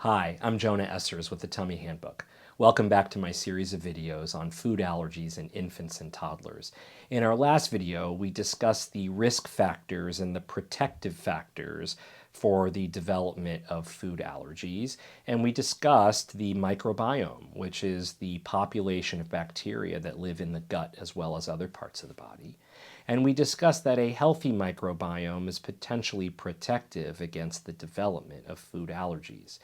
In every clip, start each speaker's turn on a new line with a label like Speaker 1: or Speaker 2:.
Speaker 1: Hi, I'm Jonah Essers with the Tummy Handbook. Welcome back to my series of videos on food allergies in infants and toddlers. In our last video, we discussed the risk factors and the protective factors for the development of food allergies, and we discussed the microbiome, which is the population of bacteria that live in the gut as well as other parts of the body. And we discussed that a healthy microbiome is potentially protective against the development of food allergies.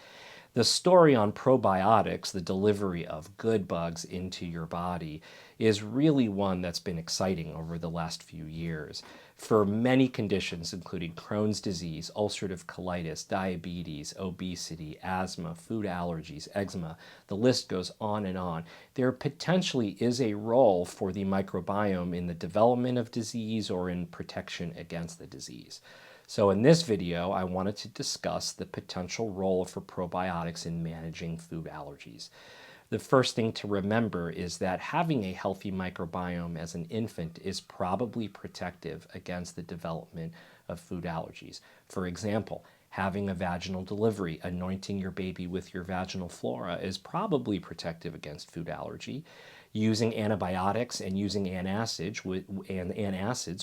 Speaker 1: The story on probiotics, the delivery of good bugs into your body, is really one that's been exciting over the last few years. For many conditions, including Crohn's disease, ulcerative colitis, diabetes, obesity, asthma, food allergies, eczema, the list goes on and on. There potentially is a role for the microbiome in the development of disease or in protection against the disease. So in this video, I wanted to discuss the potential role for probiotics in managing food allergies. The first thing to remember is that having a healthy microbiome as an infant is probably protective against the development of food allergies. For example, having a vaginal delivery, anointing your baby with your vaginal flora is probably protective against food allergy. Using antibiotics and using antacids,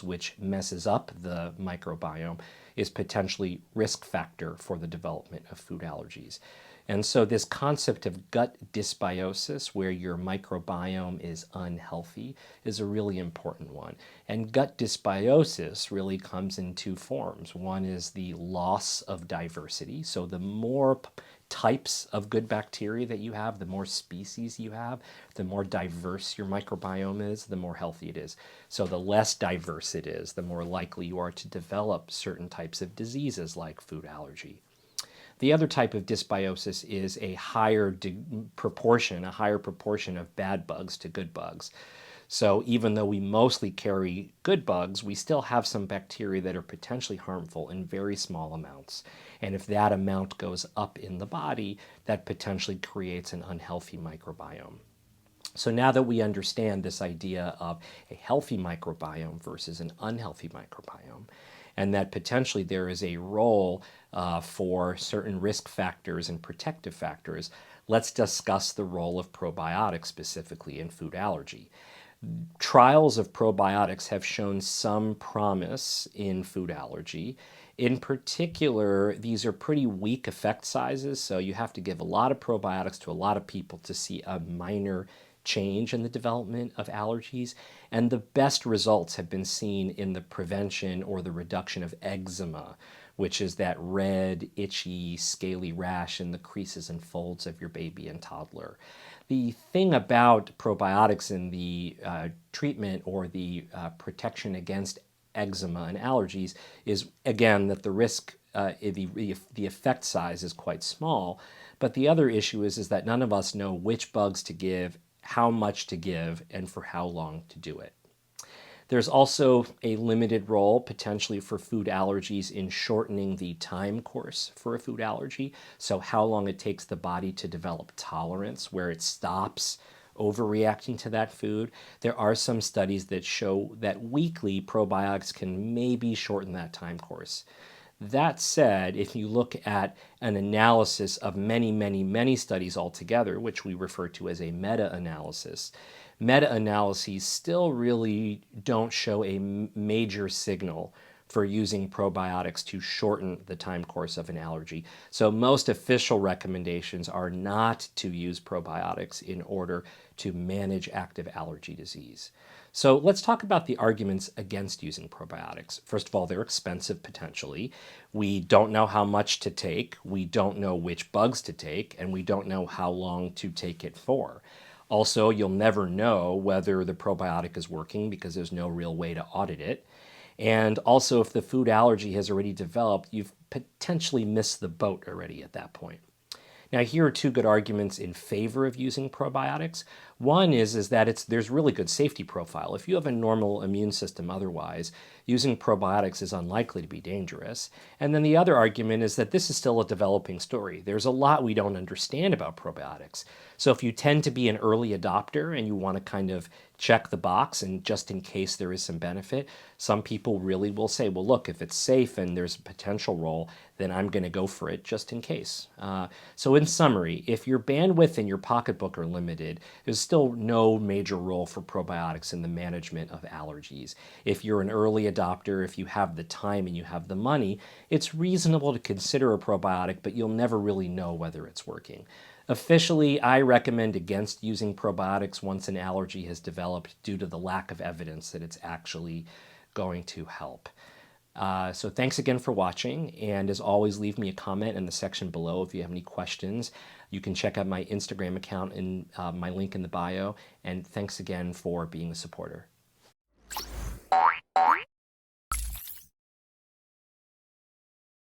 Speaker 1: which messes up the microbiome, is potentially risk factor for the development of food allergies. And so this concept of gut dysbiosis, where your microbiome is unhealthy, is a really important one. And gut dysbiosis really comes in two forms. One is the loss of diversity. So the more types of good bacteria that you have, the more species you have, the more diverse your microbiome is, the more healthy it is. So the less diverse it is, the more likely you are to develop certain types of diseases like food allergy. The other type of dysbiosis is a higher proportion of bad bugs to good bugs. So even though we mostly carry good bugs, we still have some bacteria that are potentially harmful in very small amounts. And if that amount goes up in the body, that potentially creates an unhealthy microbiome. So now that we understand this idea of a healthy microbiome versus an unhealthy microbiome, and that potentially there is a role for certain risk factors and protective factors, let's discuss the role of probiotics specifically in food allergy. Trials of probiotics have shown some promise in food allergy. In particular, these are pretty weak effect sizes, so you have to give a lot of probiotics to a lot of people to see a minor change in the development of allergies, and the best results have been seen in the prevention or the reduction of eczema, which is that red, itchy, scaly rash in the creases and folds of your baby and toddler. The thing about probiotics in the treatment or the protection against eczema and allergies is, again, that the risk, the effect size is quite small. But the other issue is that none of us know which bugs to give, how much to give, and for how long to do it. There's also a limited role potentially for food allergies in shortening the time course for a food allergy. So how long it takes the body to develop tolerance, where it stops overreacting to that food. There are some studies that show that weekly probiotics can maybe shorten that time course. That said, if you look at an analysis of many studies altogether, which we refer to as a meta-analysis, meta-analyses still really don't show a major signal for using probiotics to shorten the time course of an allergy. So most official recommendations are not to use probiotics in order to manage active allergy disease. So let's talk about the arguments against using probiotics. First of all, they're expensive potentially. We don't know how much to take, we don't know which bugs to take, and we don't know how long to take it for. Also, you'll never know whether the probiotic is working because there's no real way to audit it. And also, if the food allergy has already developed, you've potentially missed the boat already at that point. Now, here are two good arguments in favor of using probiotics. One is that there's really good safety profile. If you have a normal immune system otherwise, using probiotics is unlikely to be dangerous. And then the other argument is that this is still a developing story. There's a lot we don't understand about probiotics. So if you tend to be an early adopter and you want to kind of check the box and just in case there is some benefit, some people really will say, well, look, if it's safe and there's a potential role, then I'm going to go for it just in case. So in summary, if your bandwidth and your pocketbook are limited, there's still no major role for probiotics in the management of allergies. If you're an early adopter, if you have the time and you have the money, it's reasonable to consider a probiotic, but you'll never really know whether it's working. Officially, I recommend against using probiotics once an allergy has developed due to the lack of evidence that it's actually going to help. So thanks again for watching, and as always, leave me a comment in the section below if you have any questions. You can check out my Instagram account and my link in the bio, and thanks again for being a supporter.